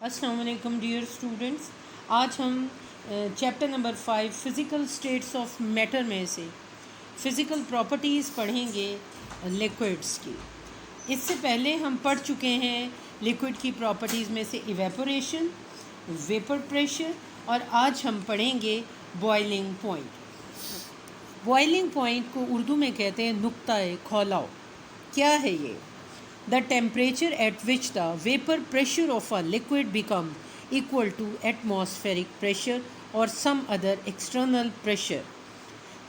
अस्सलाम वालेकुम dear students. आज हम chapter number 5 physical states of matter में से फ़िज़िकल प्रॉपर्टीज़ पढ़ेंगे लिक्विड्स की। इससे पहले हम पढ़ चुके हैं लिक्विड की प्रॉपर्टीज़ में से इवेपोरेशन, वेपर प्रेशर, और आज हम पढ़ेंगे बॉइलिंग पॉइंट। बॉइलिंग पॉइंट को उर्दू में कहते हैं नुक्ता-ए खौलाव। क्या है ये? The temperature at which the vapor pressure of a liquid becomes equal to atmospheric pressure or some other external pressure.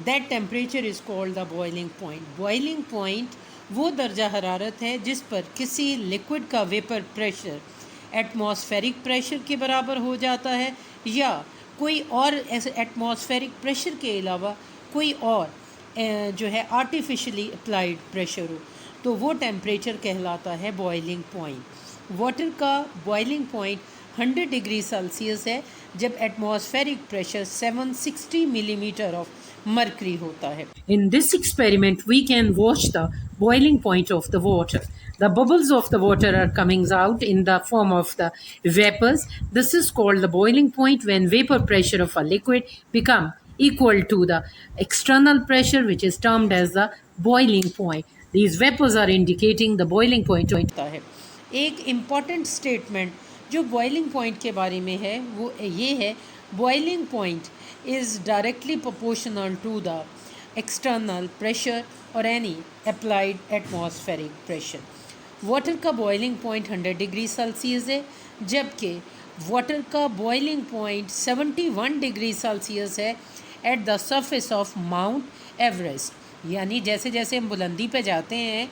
That temperature is called the boiling point. Boiling point वो दर्जा हरारत है जिस पर किसी लिक्विड का वेपर प्रेशर एटमॉस्फेरिक प्रेशर के बराबर हो जाता है या कोई और ऐसे एटमॉस्फेरिक प्रेशर के अलावा कोई और जो है आर्टिफिशियली अप्लाइड प्रेशर हो, तो वो टेम्परेचर कहलाता है बॉइलिंग पॉइंट। वाटर का बॉइलिंग पॉइंट 100 डिग्री सेल्सियस है जब atmospheric pressure 760 millimetre of mercury होता है। In this experiment we can watch the boiling point of the water. The bubbles of the water are coming out in the form of the vapors. This is called the boiling point when vapor pressure of a liquid become equal to the external pressure, which is termed as the boiling point. These vapors are indicating the boiling point होता है। एक important statement जो boiling point के बारे में है वो ये है, boiling point is directly proportional to the external pressure और any applied atmospheric pressure. Water का बॉइलिंग पॉइंट 100 डिग्री सेल्सियस है जबकि वाटर का बॉइलिंग पॉइंट 71 डिग्री सेल्सियस है at the surface of Mount Everest. यानी जैसे जैसे हम बुलंदी पे जाते हैं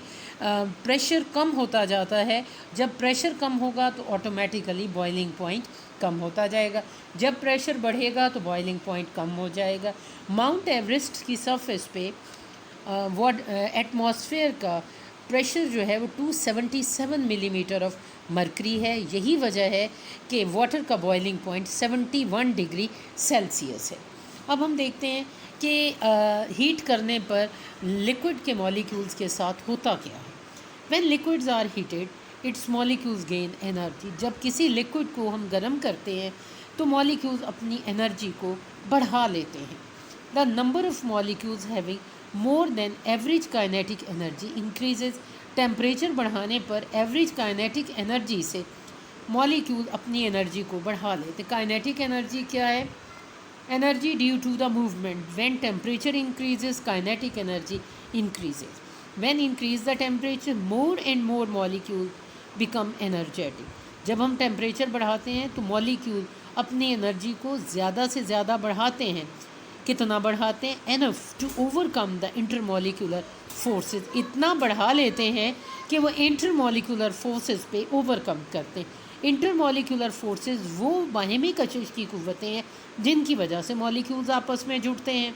प्रेशर कम होता जाता है। जब प्रेशर कम होगा तो ऑटोमेटिकली बॉइलिंग पॉइंट कम होता जाएगा, जब प्रेशर बढ़ेगा तो बॉइलिंग पॉइंट कम हो जाएगा। माउंट एवरेस्ट की सरफेस पे एटमॉस्फेयर का प्रेशर जो है वो 277 मिलीमीटर ऑफ मर्करी है। यही वजह है कि वाटर का बॉइलिंग पॉइंट 71 डिग्री सेल्सियस है। अब हम देखते हैं कि हीट करने पर लिक्विड के मॉलिक्यूल्स के साथ होता क्या है। When liquids are heated its molecules gain energy. जब किसी लिक्विड को हम गर्म करते हैं तो मॉलिक्यूल्स अपनी एनर्जी को बढ़ा लेते हैं। The number of molecules having more than average kinetic energy increases. Temperature बढ़ाने पर एवरेज काइनेटिक एनर्जी से मॉलिक्यूल अपनी एनर्जी को बढ़ा लेते। काइनेटिक एनर्जी क्या है? Energy due to the movement. When temperature increases, kinetic energy increases. When increase the temperature, more and more molecules become energetic. जब हम टेम्परेचर बढ़ाते हैं तो मॉलिक्यूल अपनी एनर्जी को ज़्यादा से ज़्यादा बढ़ाते हैं। कितना बढ़ाते हैं? Enough to overcome the intermolecular forces. इतना बढ़ा लेते हैं कि वो इंटरमॉलिक्यूलर फोर्सेस पे ओवरकम करते हैं। इंटरमॉलिक्यूलर फोर्सेस वो बाहमी कशिश की क़ुव्वतें हैं जिनकी वजह से मॉलिक्यूल्स आपस में जुड़ते हैं।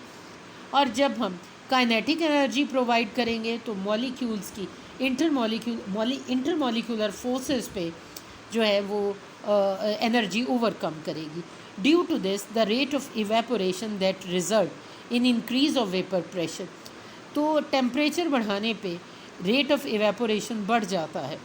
और जब हम काइनेटिक एनर्जी प्रोवाइड करेंगे तो मॉलिक्यूल्स की इंटरमॉलिक्यूलर फोर्सेस पे जो है वो एनर्जी ओवरकम करेगी। Due to this the rate of evaporation that result in increase of vapour pressure. तो टेम्परेचर बढ़ाने पे रेट ऑफ इवेपोरेशन बढ़ जाता है।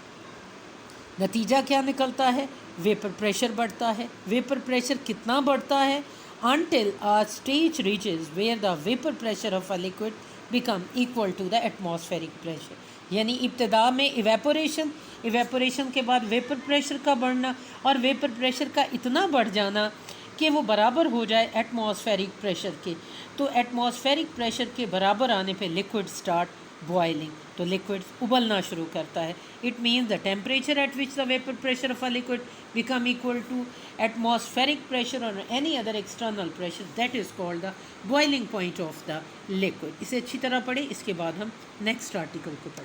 नतीजा क्या निकलता है? वेपर प्रेशर बढ़ता है। वेपर प्रेशर कितना बढ़ता है? Until a stage reaches where the vapor pressure of a liquid become equal to the atmospheric pressure. यानी इब्तिदा में इवेपोरेशन के बाद वेपर प्रेशर का बढ़ना और वेपर प्रेशर का इतना बढ़ जाना कि वो बराबर हो जाए एटमॉस्फेरिक प्रेशर के। तो एटमॉस्फेरिक प्रेशर के बराबर आने पे लिक्विड स्टार्ट बॉइलिंग, तो लिक्विड उबलना शुरू करता है। It means the temperature at which the vapour pressure of a liquid become equal to atmospheric pressure और any other external pressure, that is called the boiling point of the liquid. इसे अच्छी तरह पढ़े, इसके बाद हम नेक्स्ट आर्टिकल को पढ़ें।